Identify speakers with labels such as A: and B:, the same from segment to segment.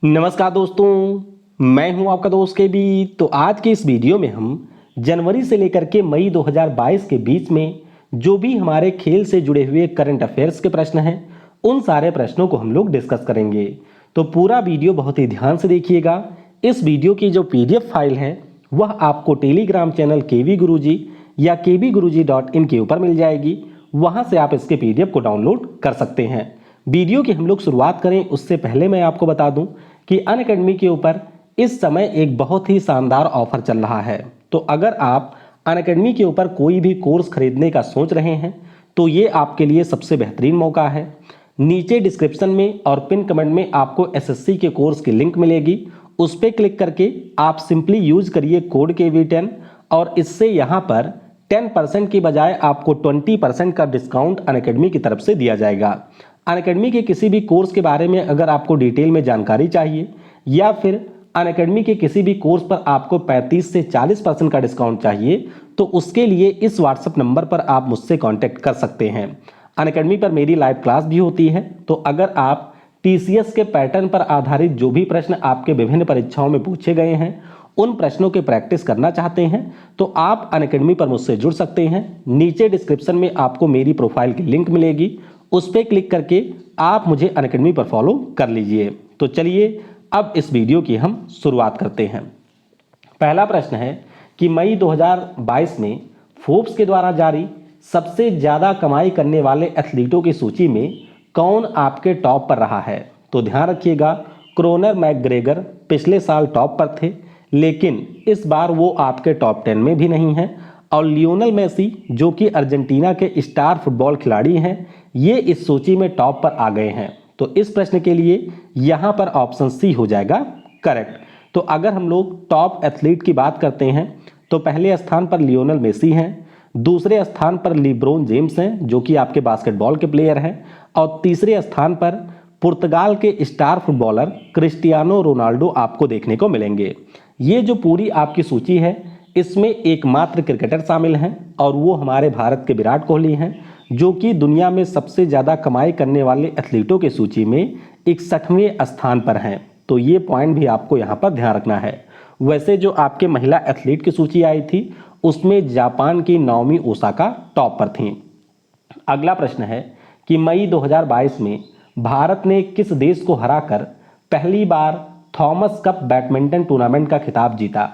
A: नमस्कार दोस्तों, मैं हूं आपका दोस्त के बी। तो आज के इस वीडियो में हम जनवरी से लेकर के मई 2022 के बीच में जो भी हमारे खेल से जुड़े हुए करंट अफेयर्स के प्रश्न हैं, उन सारे प्रश्नों को हम लोग डिस्कस करेंगे। तो पूरा वीडियो बहुत ही ध्यान से देखिएगा। इस वीडियो की जो पीडीएफ फाइल है वह आपको टेलीग्राम चैनल केवी गुरुजी या kvguruji.in के ऊपर मिल जाएगी। वहां से आप इसके पीडीएफ को डाउनलोड कर सकते हैं। वीडियो की हम लोग शुरुआत करें उससे पहले मैं आपको बता दूं कि अनअकैडमी के ऊपर इस समय एक बहुत ही शानदार ऑफर चल रहा है। तो अगर आप अनअकैडमी के ऊपर कोई भी कोर्स खरीदने का सोच रहे हैं तो ये आपके लिए सबसे बेहतरीन मौका है। नीचे डिस्क्रिप्शन में और पिन कमेंट में आपको एसएससी के कोर्स की लिंक मिलेगी। उस पर क्लिक करके आप सिंपली यूज करिए कोड KV10 और इससे यहाँ पर 10% की बजाय आपको 20% का डिस्काउंट अनअकैडमी की तरफ से दिया जाएगा। अनअकैडमी के किसी भी कोर्स के बारे में अगर आपको डिटेल में जानकारी चाहिए या फिर अनअकैडमी के किसी भी कोर्स पर आपको 35 से 40% का डिस्काउंट चाहिए तो उसके लिए इस व्हाट्सएप नंबर पर आप मुझसे कांटेक्ट कर सकते हैं। अनअकैडमी पर मेरी लाइव क्लास भी होती है। तो अगर आप TCS के पैटर्न पर आधारित जो भी प्रश्न आपके विभिन्न परीक्षाओं में पूछे गए हैं उन प्रश्नों के प्रैक्टिस करना चाहते हैं तो आप अनअकैडमी पर मुझसे जुड़ सकते हैं। नीचे डिस्क्रिप्शन में आपको मेरी प्रोफाइल की लिंक मिलेगी, उस पर क्लिक करके आप मुझे अनअकैडमी पर फॉलो कर लीजिए। तो चलिए अब इस वीडियो की हम शुरुआत करते हैं। पहला प्रश्न है कि मई 2022 में फोर्ब्स के द्वारा जारी सबसे ज्यादा कमाई करने वाले एथलीटों की सूची में कौन आपके टॉप पर रहा है। तो ध्यान रखिएगा, क्रोनर मैकग्रेगर पिछले साल टॉप पर थे लेकिन इस बार वो आपके टॉप 10 में भी नहीं है। और लियोनेल मेसी जो कि अर्जेंटीना के स्टार फुटबॉल खिलाड़ी हैं, ये इस सूची में टॉप पर आ गए हैं। तो इस प्रश्न के लिए यहाँ पर ऑप्शन सी हो जाएगा करेक्ट। तो अगर हम लोग टॉप एथलीट की बात करते हैं तो पहले स्थान पर लियोनेल मेसी हैं, दूसरे स्थान पर लिब्रोन जेम्स हैं जो कि आपके बास्केटबॉल के प्लेयर हैं, और तीसरे स्थान पर पुर्तगाल के स्टार फुटबॉलर क्रिस्टियानो रोनाल्डो आपको देखने को मिलेंगे। ये जो पूरी आपकी सूची है इसमें एकमात्र क्रिकेटर शामिल हैं और वो हमारे भारत के विराट कोहली हैं जो कि दुनिया में सबसे ज़्यादा कमाई करने वाले एथलीटों की सूची में 61वें स्थान पर हैं। तो ये पॉइंट भी आपको यहाँ पर ध्यान रखना है। वैसे जो आपके महिला एथलीट की सूची आई थी उसमें जापान की नाओमी ओसाका टॉप पर थी। अगला प्रश्न है कि मई 2022 में भारत ने किस देश को हराकर पहली बार थॉमस कप बैडमिंटन टूर्नामेंट का खिताब जीता।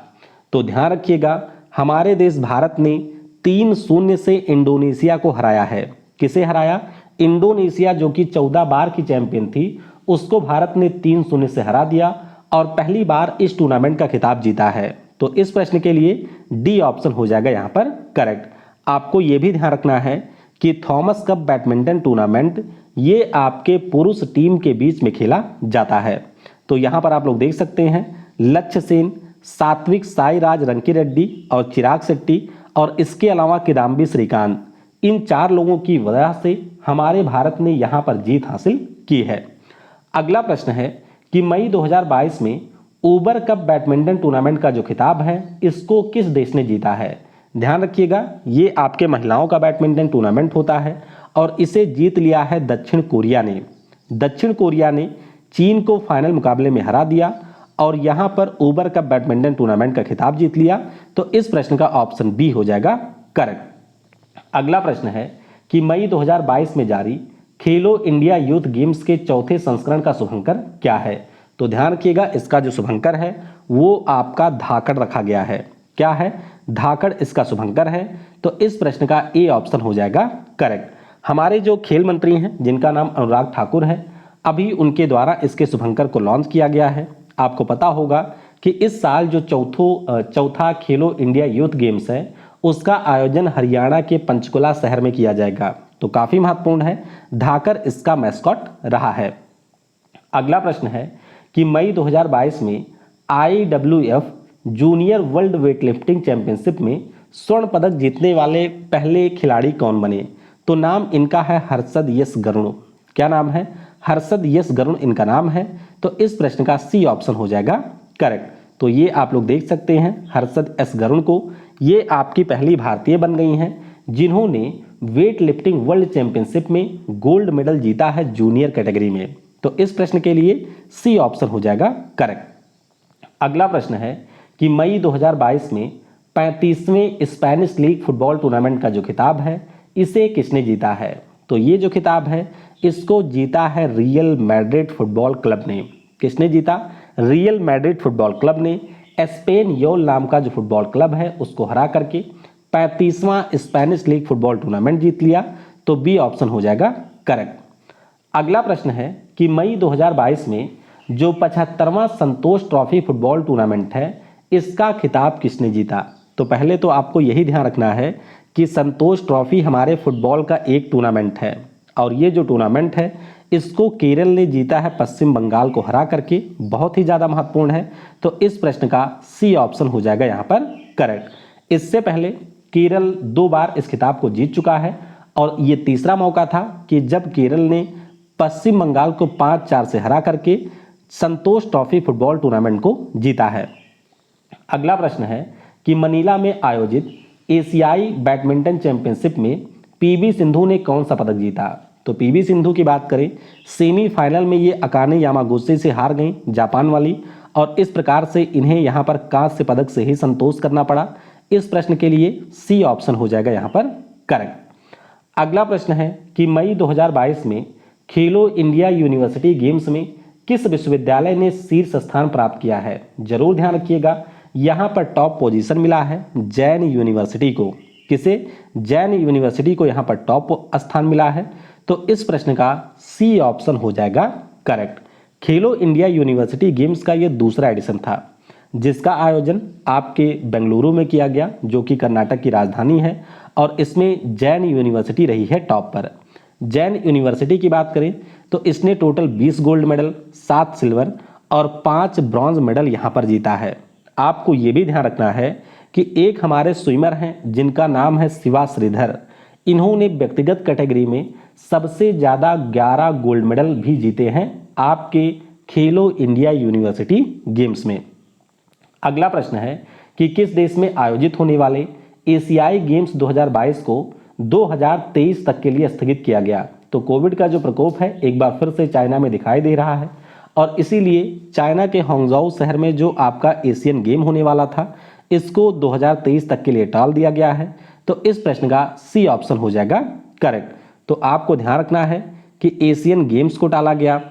A: तो ध्यान रखिएगा, हमारे देश भारत ने 3-0 से इंडोनेशिया को हराया है। किसे हराया? इंडोनेशिया जो कि 14 बार की चैंपियन थी, उसको भारत ने 3-0 से हरा दिया और पहली बार इस टूर्नामेंट का खिताब जीता है। तो इस प्रश्न के लिए डी ऑप्शन हो जाएगा यहाँ पर करेक्ट। आपको यह भी ध्यान रखना है कि थॉमस कप बैडमिंटन टूर्नामेंट ये आपके पुरुष टीम के बीच में खेला जाता है। तो यहाँ पर आप लोग देख सकते हैं लक्ष्य सेन, सात्विक साईराज रंकीरेड्डी और चिराग शेट्टी और इसके अलावा किदाम्बी श्रीकांत, इन 4 लोगों की वजह से हमारे भारत ने यहाँ पर जीत हासिल की है। अगला प्रश्न है कि मई 2022 में उबर कप बैडमिंटन टूर्नामेंट का जो खिताब है इसको किस देश ने जीता है। ध्यान रखिएगा, ये आपके महिलाओं का बैडमिंटन टूर्नामेंट होता है और इसे जीत लिया है दक्षिण कोरिया ने। दक्षिण कोरिया ने चीन को फाइनल मुकाबले में हरा दिया और यहां पर उबर कप बैडमिंटन टूर्नामेंट का खिताब जीत लिया। तो इस प्रश्न का ऑप्शन बी हो जाएगा करेक्ट। अगला प्रश्न है कि मई 2022 में जारी खेलो इंडिया यूथ गेम्स के चौथे संस्करण का शुभंकर क्या है। तो ध्यान रखिएगा, इसका जो शुभंकर है वो आपका धाकड़ रखा गया है। क्या है? धाकड़ इसका शुभंकर है। तो इस प्रश्न का ए ऑप्शन हो जाएगा करेक्ट। हमारे जो खेल मंत्री हैं जिनका नाम अनुराग ठाकुर है, अभी उनके द्वारा इसके शुभंकर को लॉन्च किया गया है। आपको पता होगा कि इस साल जो चौथा खेलो इंडिया यूथ गेम्स है उसका आयोजन हरियाणा के पंचकुला शहर में किया जाएगा। तो काफी महत्वपूर्ण है, धाकड़ इसका मैस्कॉट रहा है। अगला प्रश्न है कि मई 2022 में IWF junior world weightlifting championship में स्वर्ण पदक जीतने वाले पहले खिलाड़ी कौन बने। तो नाम इनका है हर्षद यश गरुण। क्या नाम है? हर्षद यश गरुण इनका नाम है। तो इस प्रश्न का सी ऑप्शन हो जाएगा करेक्ट। तो ये आप लोग देख सकते हैं हर्षद एस गरुण को, ये आपकी पहली भारतीय बन गई हैं जिन्होंने वेट लिफ्टिंग वर्ल्ड चैंपियनशिप में गोल्ड मेडल जीता है जूनियर कैटेगरी में। तो इस प्रश्न के लिए सी ऑप्शन हो जाएगा करेक्ट। अगला प्रश्न है कि मई 2022 में 35वें स्पेनिश लीग फुटबॉल टूर्नामेंट का जो खिताब है इसे किसने जीता है? तो ये जो खिताब है इसको जीता है रियल मैड्रिड फुटबॉल क्लब ने। किसने जीता? रियल मैड्रिड फुटबॉल क्लब ने एस्पेनियोल नाम का जो फुटबॉल क्लब है उसको हरा करके 35वां स्पेनिश लीग फुटबॉल टूर्नामेंट जीत लिया। तो बी ऑप्शन हो जाएगा करेक्ट। अगला प्रश्न है कि मई 2022 में जो 75वां संतोष ट्रॉफी फुटबॉल टूर्नामेंट है इसका खिताब किसने जीता? तो पहले तो आपको यही ध्यान रखना है कि संतोष ट्रॉफी हमारे फुटबॉल का एक टूर्नामेंट है और ये जो टूर्नामेंट है इसको केरल ने जीता है पश्चिम बंगाल को हरा करके, बहुत ही ज़्यादा महत्वपूर्ण है। तो इस प्रश्न का सी ऑप्शन हो जाएगा यहाँ पर करेक्ट। इससे पहले केरल 2 बार इस खिताब को जीत चुका है और ये तीसरा मौका था कि जब केरल ने पश्चिम बंगाल को 5-4 से हरा करके संतोष ट्रॉफी फुटबॉल टूर्नामेंट को जीता है। अगला प्रश्न है कि मनीला में आयोजित एशियाई बैडमिंटन चैंपियनशिप में पीवी सिंधु ने कौन सा पदक जीता? तो पीवी सिंधु की बात करें, सेमीफाइनल में ये अकाने यामागुची से हार गई जापान वाली, और इस प्रकार से इन्हें यहाँ पर कांस्य पदक से ही संतोष करना पड़ा। इस प्रश्न के लिए सी ऑप्शन हो जाएगा यहाँ पर करेक्ट। अगला प्रश्न है कि मई 2022 में खेलो इंडिया यूनिवर्सिटी गेम्स में किस विश्वविद्यालय ने शीर्ष स्थान प्राप्त किया है? जरूर ध्यान रखिएगा, यहाँ पर टॉप पोजीशन मिला है जैन यूनिवर्सिटी को। किसे? जैन यूनिवर्सिटी को यहाँ पर टॉप स्थान मिला है। तो इस प्रश्न का सी ऑप्शन हो जाएगा करेक्ट। खेलो इंडिया यूनिवर्सिटी गेम्स का ये दूसरा एडिशन था जिसका आयोजन आपके बेंगलुरु में किया गया जो कि कर्नाटक की राजधानी है, और इसमें जैन यूनिवर्सिटी रही है टॉप पर। जैन यूनिवर्सिटी की बात करें तो इसने टोटल 20 गोल्ड मेडल, 7 सिल्वर और 5 ब्रॉन्ज मेडल यहाँ पर जीता है। आपको ये भी ध्यान रखना है कि एक हमारे स्विमर हैं जिनका नाम है शिवा श्रीधर, इन्होंने व्यक्तिगत कैटेगरी में सबसे ज़्यादा 11 गोल्ड मेडल भी जीते हैं आपके खेलो इंडिया यूनिवर्सिटी गेम्स में। अगला प्रश्न है कि किस देश में आयोजित होने वाले एशियाई गेम्स 2022 को 2023 तक के लिए स्थगित किया गया? तो कोविड का जो प्रकोप है एक बार फिर से चाइना में दिखाई दे रहा है और इसीलिए चाइना के हांगझोउ शहर में जो आपका एशियन गेम होने वाला था इसको 2023 तक के लिए टाल दिया गया है। तो इस प्रश्न का सी ऑप्शन हो जाएगा करेक्ट। तो आपको ध्यान रखना है कि एशियन गेम्स को टाला गया,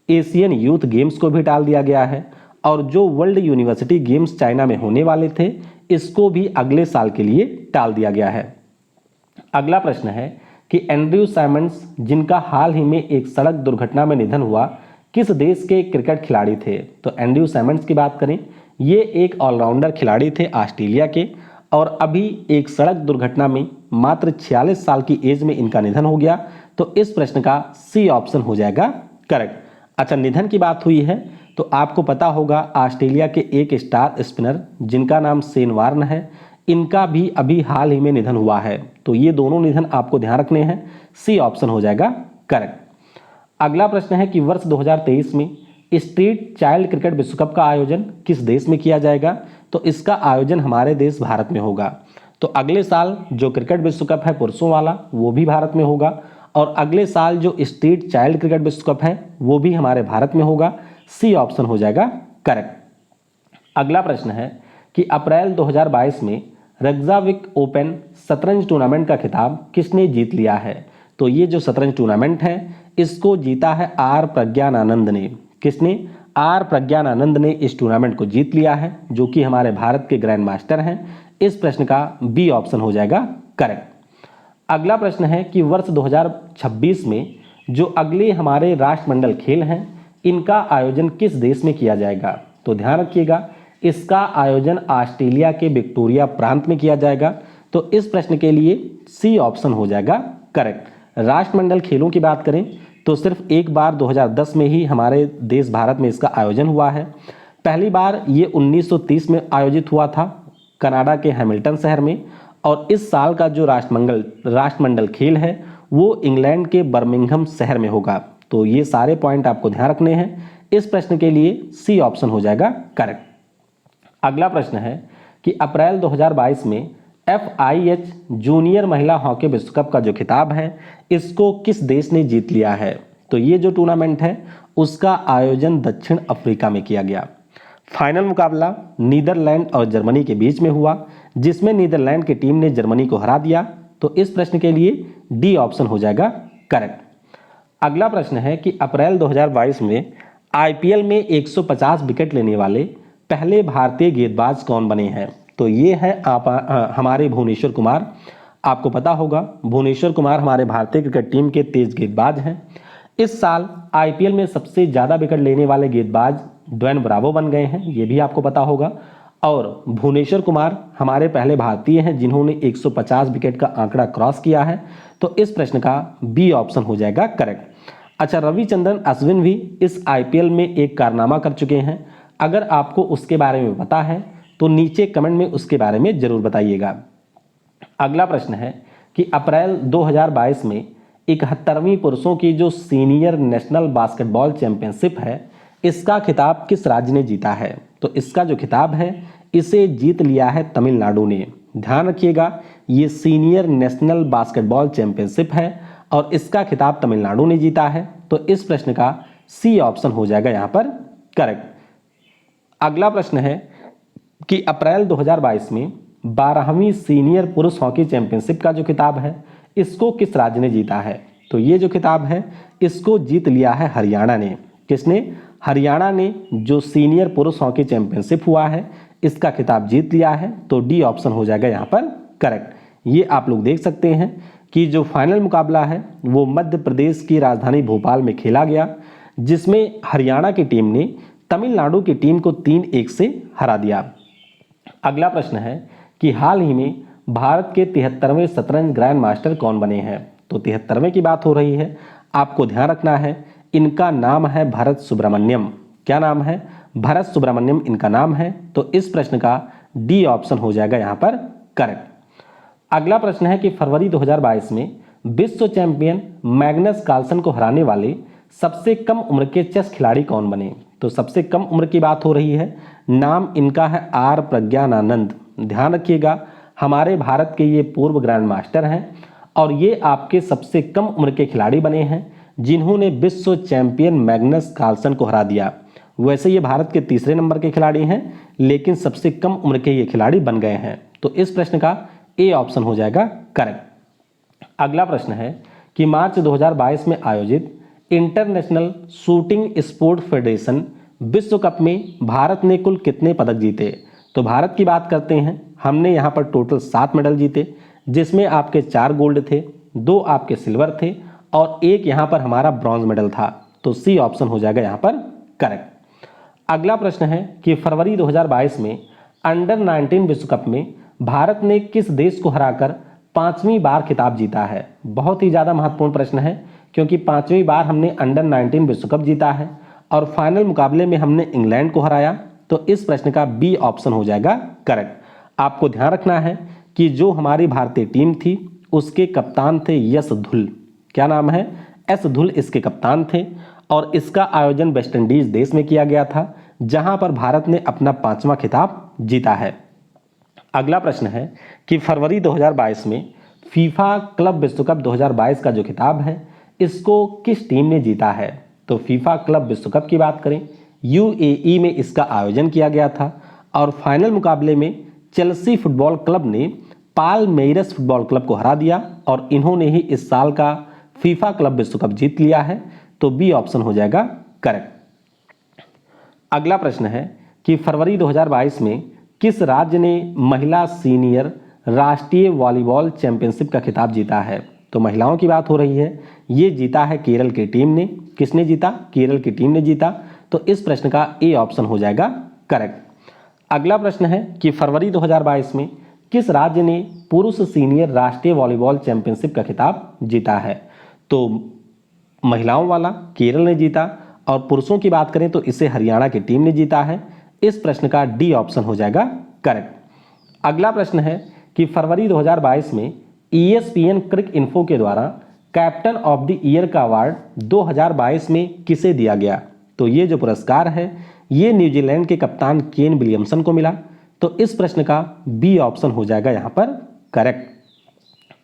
A: एशियन यूथ गेम्स को भी टाल दिया गया है, और जो वर्ल्ड यूनिवर्सिटी गेम्स चाइना में होने वाले थे इसको भी अगले साल के लिए टाल दिया गया है। अगला प्रश्न है कि एंड्रयू साइमंड्स जिनका हाल ही में एक सड़क दुर्घटना में निधन हुआ किस देश के क्रिकेट खिलाड़ी थे? तो एंड्रयू साइमंड्स की बात करें, ये एक ऑलराउंडर खिलाड़ी थे ऑस्ट्रेलिया के, और अभी एक सड़क दुर्घटना में मात्र 46 साल की एज में इनका निधन हो गया। तो इस प्रश्न का सी ऑप्शन हो जाएगा करेक्ट। अच्छा, निधन की बात हुई है तो आपको पता होगा ऑस्ट्रेलिया के एक स्टार स्पिनर जिनका नाम शेन वार्न है, इनका भी अभी हाल ही में निधन हुआ है। तो ये दोनों निधन आपको ध्यान रखने हैं, सी ऑप्शन हो जाएगा करेक्ट। अगला प्रश्न है कि वर्ष 2023 में स्ट्रीट चाइल्ड क्रिकेट विश्व कप का आयोजन किस देश में किया जाएगा? तो इसका आयोजन हमारे देश भारत में होगा। तो अगले साल जो क्रिकेट विश्व कप है पुरुषों वाला वो भी भारत में होगा, और अगले साल जो स्ट्रीट चाइल्ड क्रिकेट विश्व कप है वो भी हमारे भारत में होगा। सी ऑप्शन हो जाएगा करेक्ट। अगला प्रश्न है कि अप्रैल 2022 में रेक्जाविक ओपन शतरंज टूर्नामेंट का खिताब किसने जीत लिया है? तो ये जो शतरंज टूर्नामेंट है इसको जीता है आर प्रज्ञानानंद ने। किसने? आर प्रज्ञानानंद ने इस टूर्नामेंट को जीत लिया है जो कि हमारे भारत के ग्रैंड मास्टर हैं। इस प्रश्न का बी ऑप्शन हो जाएगा करेक्ट। अगला प्रश्न है कि वर्ष 2026 में जो अगले हमारे राष्ट्रमंडल खेल हैं इनका आयोजन किस देश में किया जाएगा? तो ध्यान रखिएगा, इसका आयोजन ऑस्ट्रेलिया के विक्टोरिया प्रांत में किया जाएगा। तो इस प्रश्न के लिए सी ऑप्शन हो जाएगा करेक्ट। राष्ट्रमंडल खेलों की बात करें तो सिर्फ एक बार 2010 में ही हमारे देश भारत में इसका आयोजन हुआ है। पहली बार ये 1930 में आयोजित हुआ था कनाडा के हैमिल्टन शहर में, और इस साल का जो राष्ट्रमंडल खेल है वो इंग्लैंड के बर्मिंघम शहर में होगा। तो ये सारे पॉइंट आपको ध्यान रखने हैं। इस प्रश्न के लिए सी ऑप्शन हो जाएगा करेक्ट। अगला प्रश्न है कि अप्रैल 2022 में FIH जूनियर महिला हॉकी विश्व कप का जो खिताब है इसको किस देश ने जीत लिया है? तो ये जो टूर्नामेंट है उसका आयोजन दक्षिण अफ्रीका में किया गया। फाइनल मुकाबला नीदरलैंड और जर्मनी के बीच में हुआ, जिसमें नीदरलैंड की टीम ने जर्मनी को हरा दिया। तो इस प्रश्न के लिए डी ऑप्शन हो जाएगा करेक्ट। अगला प्रश्न है कि अप्रैल 2022 में आईपीएल में 150 विकेट लेने वाले पहले भारतीय गेंदबाज कौन बने हैं? तो ये है हमारे भुवनेश्वर कुमार। आपको पता होगा भुवनेश्वर कुमार हमारे भारतीय क्रिकेट टीम के तेज गेंदबाज हैं। इस साल आईपीएल में सबसे ज़्यादा विकेट लेने वाले गेंदबाज ड्वेन ब्रावो बन गए हैं, ये भी आपको पता होगा। और भुवनेश्वर कुमार हमारे पहले भारतीय हैं जिन्होंने 150 विकेट का आंकड़ा क्रॉस किया है। तो इस प्रश्न का बी ऑप्शन हो जाएगा करेक्ट। अच्छा, रविचंद्रन अश्विन भी इस आईपीएल में एक कारनामा कर चुके हैं। अगर आपको उसके बारे में पता है तो नीचे कमेंट में उसके बारे में जरूर बताइएगा। अगला प्रश्न है कि अप्रैल 2022 में 71वीं पुरुषों की जो सीनियर नेशनल बास्केटबॉल चैंपियनशिप है, इसका खिताब किस राज्य ने जीता है? तो इसका जो खिताब है इसे जीत लिया है तमिलनाडु ने। ध्यान रखिएगा, ये सीनियर नेशनल बास्केटबॉल चैंपियनशिप है और इसका खिताब तमिलनाडु ने जीता है। तो इस प्रश्न का सी ऑप्शन हो जाएगा यहाँ पर करेक्ट। अगला प्रश्न है कि अप्रैल 2022 में 12वीं सीनियर पुरुष हॉकी चैंपियनशिप का जो खिताब है इसको किस राज्य ने जीता है? तो ये जो खिताब है इसको जीत लिया है हरियाणा ने। किसने? हरियाणा ने जो सीनियर पुरुष हॉकी चैंपियनशिप हुआ है इसका खिताब जीत लिया है। तो डी ऑप्शन हो जाएगा यहाँ पर करेक्ट। ये आप लोग देख सकते हैं कि जो फाइनल मुकाबला है वो मध्य प्रदेश की राजधानी भोपाल में खेला गया, जिसमें हरियाणा की टीम ने तमिलनाडु की टीम को 3-1 से हरा दिया। अगला प्रश्न है कि हाल ही में भारत के 73वें शतरंज ग्रैंड मास्टर कौन बने हैं? तो 73वें की बात हो रही है। आपको ध्यान रखना है इनका नाम है भरत सुब्रमण्यम। क्या नाम है? भरत सुब्रमण्यम इनका नाम है। तो इस प्रश्न का डी ऑप्शन हो जाएगा यहाँ पर करेक्ट। अगला प्रश्न है कि फरवरी 2022 में विश्व चैंपियन मैग्नस कार्लसन को हराने वाले सबसे कम उम्र के चेस खिलाड़ी कौन बने? तो सबसे कम उम्र की बात हो रही है। नाम इनका है आर प्रज्ञानानंद। ध्यान रखिएगा, हमारे भारत के ये पूर्व ग्रैंड मास्टर हैं और ये आपके सबसे कम उम्र के खिलाड़ी बने हैं जिन्होंने विश्व चैंपियन मैग्नस कार्लसन को हरा दिया। वैसे ये भारत के तीसरे नंबर के खिलाड़ी हैं, लेकिन सबसे कम उम्र के ये खिलाड़ी बन गए हैं। तो इस प्रश्न का ए ऑप्शन हो जाएगा करेक्ट। अगला प्रश्न है कि मार्च 2022 में आयोजित इंटरनेशनल शूटिंग स्पोर्ट फेडरेशन विश्व कप में भारत ने कुल कितने पदक जीते? तो भारत की बात करते हैं, हमने यहाँ पर टोटल 7 मेडल जीते, जिसमें आपके 4 गोल्ड थे, 2 आपके सिल्वर थे और 1 यहाँ पर हमारा ब्रॉन्ज मेडल था। तो सी ऑप्शन हो जाएगा यहाँ पर करेक्ट। अगला प्रश्न है कि फरवरी 2022 में अंडर 19 विश्व कप में भारत ने किस देश को हराकर 5वीं बार खिताब जीता है? बहुत ही ज़्यादा महत्वपूर्ण प्रश्न है क्योंकि 5वीं बार हमने अंडर 19 विश्व कप जीता है और फाइनल मुकाबले में हमने इंग्लैंड को हराया। तो इस प्रश्न का बी ऑप्शन हो जाएगा करेक्ट। आपको ध्यान रखना है कि जो हमारी भारतीय टीम थी उसके कप्तान थे यश धुल। क्या नाम है? एस धुल इसके कप्तान थे और इसका आयोजन वेस्ट इंडीज देश में किया गया था, जहां पर भारत ने अपना 5वां खिताब जीता है। अगला प्रश्न है कि फरवरी 2022 में फीफा क्लब विश्व कप 2022 का जो खिताब है इसको किस टीम ने जीता है? तो फीफा क्लब विश्व कप की बात करें, यूएई में इसका आयोजन किया गया था और फाइनल मुकाबले में चेल्सी फुटबॉल क्लब ने पालमेइरस फुटबॉल क्लब को हरा दिया और इन्होंने ही इस साल का फीफा क्लब विश्व कप जीत लिया है। तो बी ऑप्शन हो जाएगा करेक्ट। अगला प्रश्न है कि फरवरी 2022 में किस राज्य ने महिला सीनियर राष्ट्रीय वॉलीबॉल चैंपियनशिप का खिताब जीता है? तो महिलाओं की बात हो रही है, ये जीता है केरल की टीम ने। किसने जीता? केरल की टीम ने जीता। तो इस प्रश्न का ए ऑप्शन हो जाएगा करेक्ट। अगला प्रश्न है कि फरवरी 2022 में किस राज्य ने पुरुष सीनियर राष्ट्रीय वॉलीबॉल चैंपियनशिप का खिताब जीता है? तो महिलाओं वाला केरल ने जीता और पुरुषों की बात करें तो इसे हरियाणा की टीम ने जीता है। इस प्रश्न का डी ऑप्शन हो जाएगा करेक्ट। अगला प्रश्न है कि फरवरी 2022 में ESPN क्रिक इन्फो के द्वारा कैप्टन ऑफ द ईयर का अवार्ड 2022 में किसे दिया गया? तो ये जो पुरस्कार है ये न्यूजीलैंड के कप्तान केन विलियमसन को मिला। तो इस प्रश्न का बी ऑप्शन हो जाएगा यहाँ पर करेक्ट।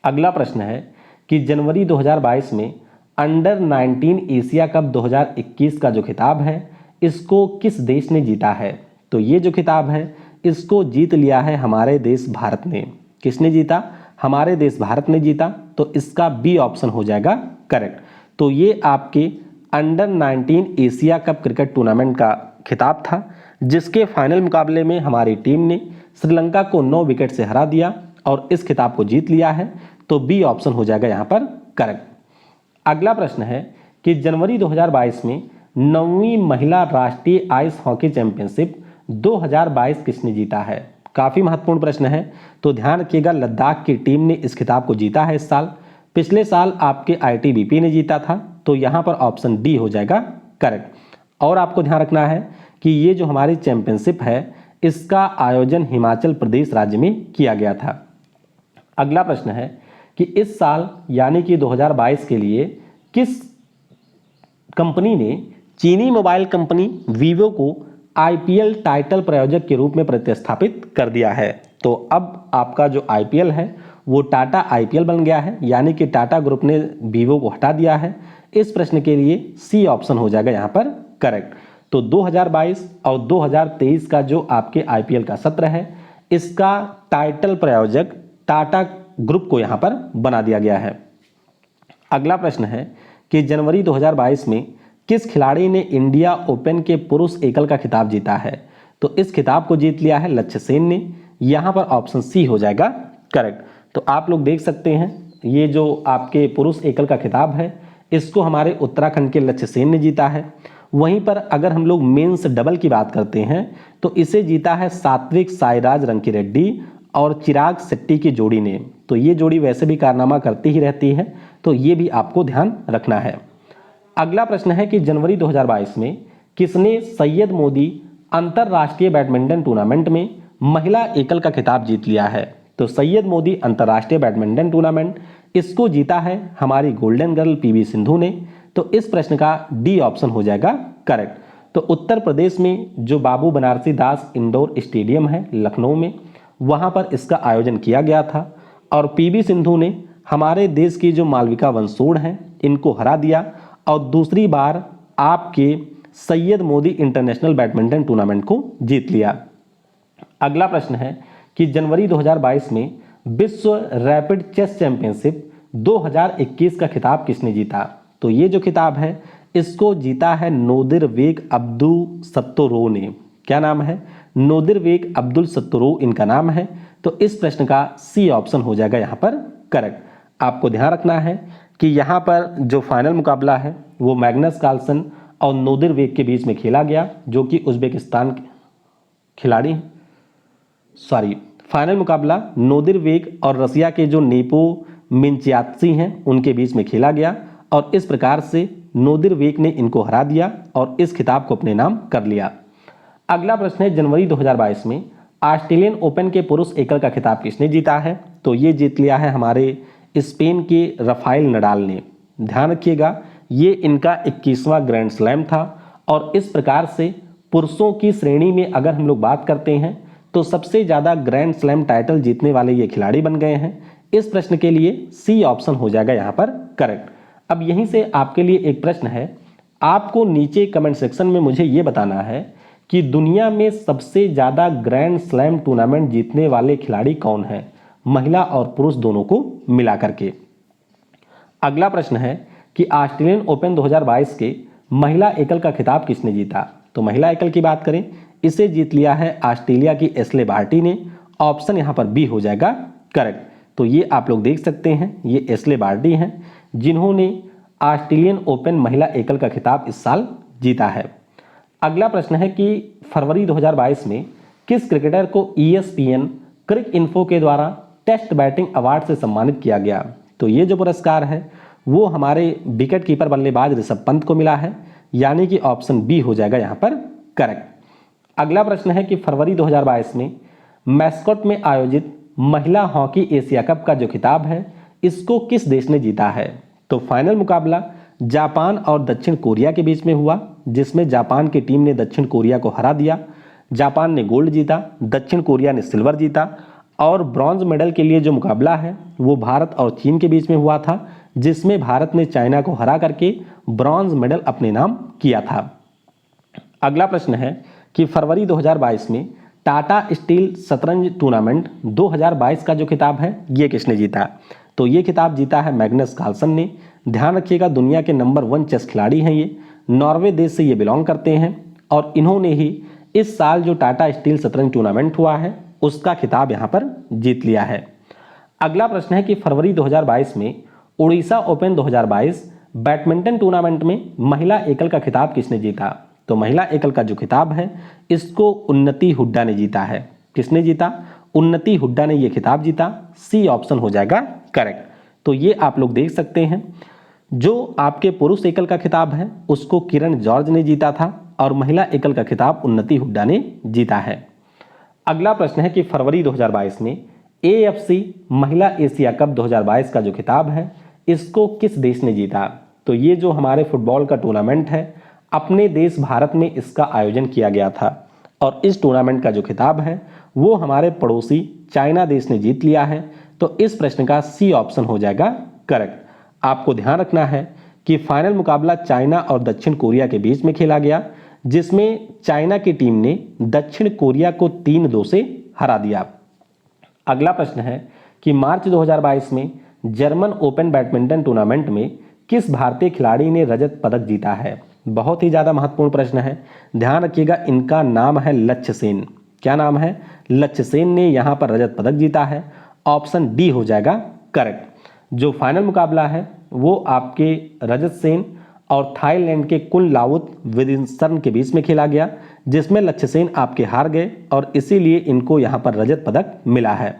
A: अगला प्रश्न है कि जनवरी 2022 में अंडर 19 एशिया कप 2021 का जो खिताब है इसको किस देश ने जीता है? तो ये जो खिताब है इसको जीत लिया है हमारे देश भारत ने। किसने जीता? हमारे देश भारत ने जीता। तो इसका बी ऑप्शन हो जाएगा करेक्ट। तो ये आपके under 19 Asia cup cricket tournament का खिताब था, जिसके फाइनल मुकाबले में हमारी टीम ने श्रीलंका को 9 विकेट से हरा दिया और इस खिताब को जीत लिया है। तो बी ऑप्शन हो जाएगा यहाँ पर करेक्ट। अगला प्रश्न है कि जनवरी 2022 में 9वीं महिला राष्ट्रीय आइस हॉकी चैंपियनशिप 2022 किसने जीता है? काफ़ी महत्वपूर्ण प्रश्न है, तो ध्यान रखिएगा। लद्दाख की टीम ने इस खिताब को जीता है इस साल। पिछले साल आपके ITBP ने जीता था, तो यहाँ पर ऑप्शन डी हो जाएगा करेक्ट। और आपको ध्यान रखना है कि ये जो हमारी चैंपियनशिप है इसका आयोजन हिमाचल प्रदेश राज्य में किया गया था। अगला प्रश्न है कि इस साल यानी कि 2022 के लिए किस कंपनी ने चीनी मोबाइल कंपनी वीवो को IPL टाइटल प्रायोजक के रूप में प्रतिस्थापित कर दिया है? तो अब आपका जो IPL है वो टाटा IPL बन गया है, यानी कि टाटा ग्रुप ने वीवो को हटा दिया है। इस प्रश्न के लिए सी ऑप्शन हो जाएगा यहाँ पर करेक्ट। तो 2022 और 2023 का जो आपके IPL का सत्र है इसका टाइटल प्रायोजक टाटा ग्रुप को यहाँ पर बना दिया गया है। अगला प्रश्न है कि जनवरी 2022 में किस खिलाड़ी ने इंडिया ओपन के पुरुष एकल का खिताब जीता है? तो इस खिताब को जीत लिया है लक्ष्य सेन ने। यहाँ पर ऑप्शन सी हो जाएगा करेक्ट। तो आप लोग देख सकते हैं ये जो आपके पुरुष एकल का खिताब है इसको हमारे उत्तराखंड के लक्ष्य सेन ने जीता है। वहीं पर अगर हम लोग मेंस डबल की बात करते हैं तो इसे जीता है सात्विक साईराज रंकीरेड्डी और चिराग शेट्टी की जोड़ी ने। तो ये जोड़ी वैसे भी कारनामा करती ही रहती है, तो ये भी आपको ध्यान रखना है। अगला प्रश्न है कि जनवरी 2022 में किसने सैयद मोदी अंतरराष्ट्रीय बैडमिंटन टूर्नामेंट में महिला एकल का खिताब जीत लिया है? तो सैयद मोदी अंतरराष्ट्रीय बैडमिंटन टूर्नामेंट इसको जीता है हमारी गोल्डन गर्ल PV सिंधु ने। तो इस प्रश्न का डी ऑप्शन हो जाएगा करेक्ट। तो उत्तर प्रदेश में जो बाबू बनारसी दास इंडोर स्टेडियम है लखनऊ में, वहां पर इसका आयोजन किया गया था और PV सिंधु ने हमारे देश की जो मालविका वंशोड़ हैं इनको हरा दिया और दूसरी बार आपके Syed Modi international badminton tournament को जीत लिया। अगला प्रश्न है कि जनवरी 2022 में विश्व रैपिड चेस चैंपियनशिप 2021 का खिताब किसने जीता? तो ये जो खिताब है इसको जीता है नोदिरबेक अब्दुल सत्तोरो ने। क्या नाम है? नोदिरबेक अब्दुल सत्तोरो इनका नाम है। तो इस प्रश्न का सी ऑप्शन हो जाएगा यहाँ पर करेक्ट। आपको ध्यान रखना है कि यहाँ पर जो फाइनल मुकाबला है वो मैग्नस कार्लसन और नोदिरबेक के बीच में खेला गया, जो कि उज्बेकिस्तान के खिलाड़ी हैं। फाइनल मुकाबला नोदिरबेक और रसिया के जो नेपो मिंचियात्सी हैं उनके बीच में खेला गया और इस प्रकार से नोदिरबेक ने इनको हरा दिया और इस खिताब को अपने नाम कर लिया। अगला प्रश्न है जनवरी 2022 में ऑस्ट्रेलियन ओपन के पुरुष एकल का खिताब किसने जीता है? तो ये जीत लिया है हमारे स्पेन के राफेल नडाल ने। ध्यान रखिएगा ये इनका 21वां ग्रैंड स्लैम था और इस प्रकार से पुरुषों की श्रेणी में अगर हम लोग बात करते हैं तो सबसे ज़्यादा ग्रैंड स्लैम टाइटल जीतने वाले ये खिलाड़ी बन गए हैं। इस प्रश्न के लिए सी ऑप्शन हो जाएगा यहाँ पर करेक्ट। अब यहीं से आपके लिए एक प्रश्न है, आपको नीचे कमेंट सेक्शन में मुझे ये बताना है कि दुनिया में सबसे ज़्यादा ग्रैंड स्लैम टूर्नामेंट जीतने वाले खिलाड़ी कौन है, महिला और पुरुष दोनों को मिला करके। अगला प्रश्न है कि ऑस्ट्रेलियन ओपन 2022 के महिला एकल का खिताब किसने जीता? तो महिला एकल की बात करें इसे जीत लिया है ऑस्ट्रेलिया की एशले बार्टी ने। ऑप्शन यहाँ पर बी हो जाएगा करेक्ट। तो ये आप लोग देख सकते हैं ये एशले बार्टी हैं जिन्होंने ऑस्ट्रेलियन ओपन महिला एकल का खिताब इस साल जीता है। अगला प्रश्न है कि फरवरी 2022 में किस क्रिकेटर को ESPN क्रिक इन्फो के द्वारा टेस्ट बैटिंग अवार्ड से सम्मानित किया गया? तो ये जो पुरस्कार है वो हमारे विकेट कीपर बल्लेबाज ऋषभ पंत को मिला है, यानी कि ऑप्शन बी हो जाएगा यहाँ पर करेक्ट। अगला प्रश्न है कि फरवरी 2022 में मैस्कट में आयोजित महिला हॉकी एशिया कप का जो खिताब है इसको किस देश ने जीता है? तो फाइनल मुकाबला जापान और दक्षिण कोरिया के बीच में हुआ, जिसमें जापान की टीम ने दक्षिण कोरिया को हरा दिया। जापान ने गोल्ड जीता, दक्षिण कोरिया ने सिल्वर जीता और ब्रॉन्ज मेडल के लिए जो मुकाबला है वो भारत और चीन के बीच में हुआ था, जिसमें भारत ने चाइना को हरा करके ब्रॉन्ज मेडल अपने नाम किया था। अगला प्रश्न है कि फरवरी 2022 में टाटा स्टील शतरंज टूर्नामेंट 2022 का जो खिताब है ये किसने जीता? तो ये खिताब जीता है मैग्नस कार्लसन ने। ध्यान रखिएगा, दुनिया के नंबर 1 चेस खिलाड़ी हैं ये, नॉर्वे देश से ये बिलोंग करते हैं और इन्होंने ही इस साल जो टाटा स्टील शतरंज टूर्नामेंट हुआ है उसका खिताब यहाँ पर जीत लिया है। अगला प्रश्न है कि फरवरी 2022 में ओडिशा ओपन 2022 बैडमिंटन टूर्नामेंट में महिला एकल का खिताब किसने जीता? तो महिला एकल का जो खिताब है इसको उन्नति हुड्डा ने जीता है। किसने जीता? उन्नति हुड्डा ने ये खिताब जीता। सी ऑप्शन हो जाएगा करेक्ट। तो ये आप लोग देख सकते हैं, जो आपके पुरुष एकल का खिताब है उसको किरण जॉर्ज ने जीता था और महिला एकल का खिताब उन्नति हुड्डा ने जीता है। अगला प्रश्न है कि फरवरी 2022 में AFC महिला एशिया कप 2022 का जो खिताब है इसको किस देश ने जीता? तो ये जो हमारे फुटबॉल का टूर्नामेंट है अपने देश भारत में इसका आयोजन किया गया था और इस टूर्नामेंट का जो खिताब है वो हमारे पड़ोसी चाइना देश ने जीत लिया है। तो इस प्रश्न का सी ऑप्शन हो जाएगा करेक्ट। आपको ध्यान रखना है कि फाइनल मुकाबला चाइना और दक्षिण कोरिया के बीच में खेला गया, जिसमें चाइना की टीम ने दक्षिण कोरिया को 3-2 से हरा दिया। अगला प्रश्न है कि मार्च 2022 में जर्मन ओपन बैडमिंटन टूर्नामेंट में किस भारतीय खिलाड़ी ने रजत पदक जीता है? बहुत ही ज़्यादा महत्वपूर्ण प्रश्न है, ध्यान रखिएगा। इनका नाम है लक्ष्य सेन। क्या नाम है? लक्ष्य सेन ने यहाँ पर रजत पदक जीता है। ऑप्शन डी हो जाएगा करेक्ट। जो फाइनल मुकाबला है वो आपके रजत सेन और थाईलैंड के कुनलावुत विदिंसन के बीच में खेला गया, जिसमें लक्ष्य सेन आपके हार गए और इसीलिए इनको यहाँ पर रजत पदक मिला है।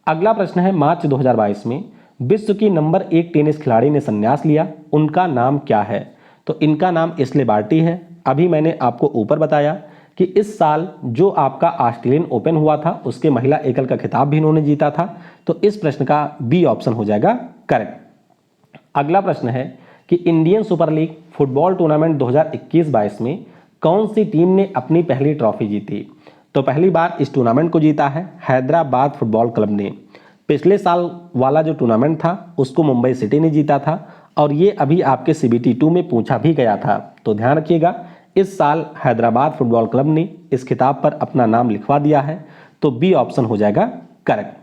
A: अगला प्रश्न है मार्च 2022 में विश्व की नंबर 1 टेनिस खिलाड़ी ने संन्यास लिया, उनका नाम क्या है? तो इनका नाम एशले बार्टी है। अभी मैंने आपको ऊपर बताया कि इस साल जो आपका ऑस्ट्रेलियन ओपन हुआ था उसके महिला एकल का खिताब भी इन्होंने जीता था। तो इस प्रश्न का बी ऑप्शन हो जाएगा करेक्ट। अगला प्रश्न है कि Indian super league football tournament 2021-22 में कौन सी टीम ने अपनी पहली ट्रॉफी जीती? तो पहली बार इस टूर्नामेंट को जीता है हैदराबाद फुटबॉल क्लब ने। पिछले साल वाला जो टूर्नामेंट था उसको मुंबई सिटी ने जीता था और ये अभी आपके CBT 2 में पूछा भी गया था। तो ध्यान रखिएगा, इस साल हैदराबाद फुटबॉल क्लब ने इस खिताब पर अपना नाम लिखवा दिया है। तो बी ऑप्शन हो जाएगा करेक्ट।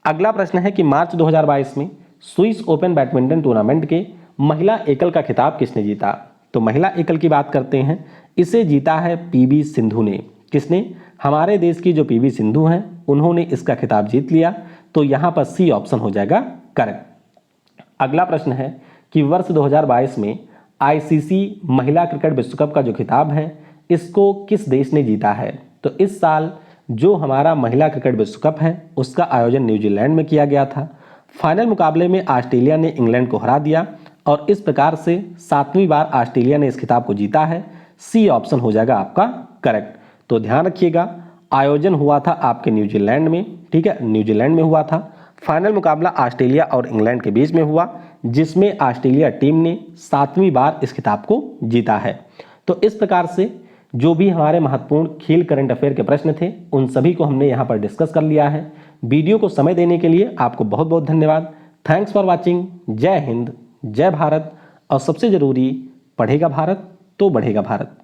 A: अगला प्रश्न है कि मार्च 2022 में स्विस ओपन बैडमिंटन टूर्नामेंट के महिला एकल का खिताब किसने जीता? तो महिला एकल की बात करते हैं, इसे जीता है PV सिंधु ने। किसने? हमारे देश की जो PV सिंधु हैं उन्होंने इसका खिताब जीत लिया। तो यहाँ पर सी ऑप्शन हो जाएगा करेक्ट। अगला प्रश्न है कि वर्ष 2022 में ICC महिला क्रिकेट विश्व कप का जो खिताब है इसको किस देश ने जीता है? तो इस साल जो हमारा महिला क्रिकेट विश्व कप है उसका आयोजन न्यूजीलैंड में किया गया था। फाइनल मुकाबले में ऑस्ट्रेलिया ने इंग्लैंड को हरा दिया और इस प्रकार से 7वीं बार ऑस्ट्रेलिया ने इस खिताब को जीता है। सी ऑप्शन हो जाएगा आपका करेक्ट। तो ध्यान रखिएगा, आयोजन हुआ था आपके न्यूजीलैंड में, ठीक है, न्यूजीलैंड में हुआ था। फाइनल मुकाबला ऑस्ट्रेलिया और इंग्लैंड के बीच में हुआ, जिसमें ऑस्ट्रेलिया टीम ने 7वीं बार इस खिताब को जीता है। तो इस प्रकार से जो भी हमारे महत्वपूर्ण खेल करंट अफेयर के प्रश्न थे उन सभी को हमने यहाँ पर डिस्कस कर लिया है। वीडियो को समय देने के लिए आपको बहुत बहुत धन्यवाद। Thanks for watching. जय हिंद, जय भारत और सबसे जरूरी, पढ़ेगा भारत तो बढ़ेगा भारत।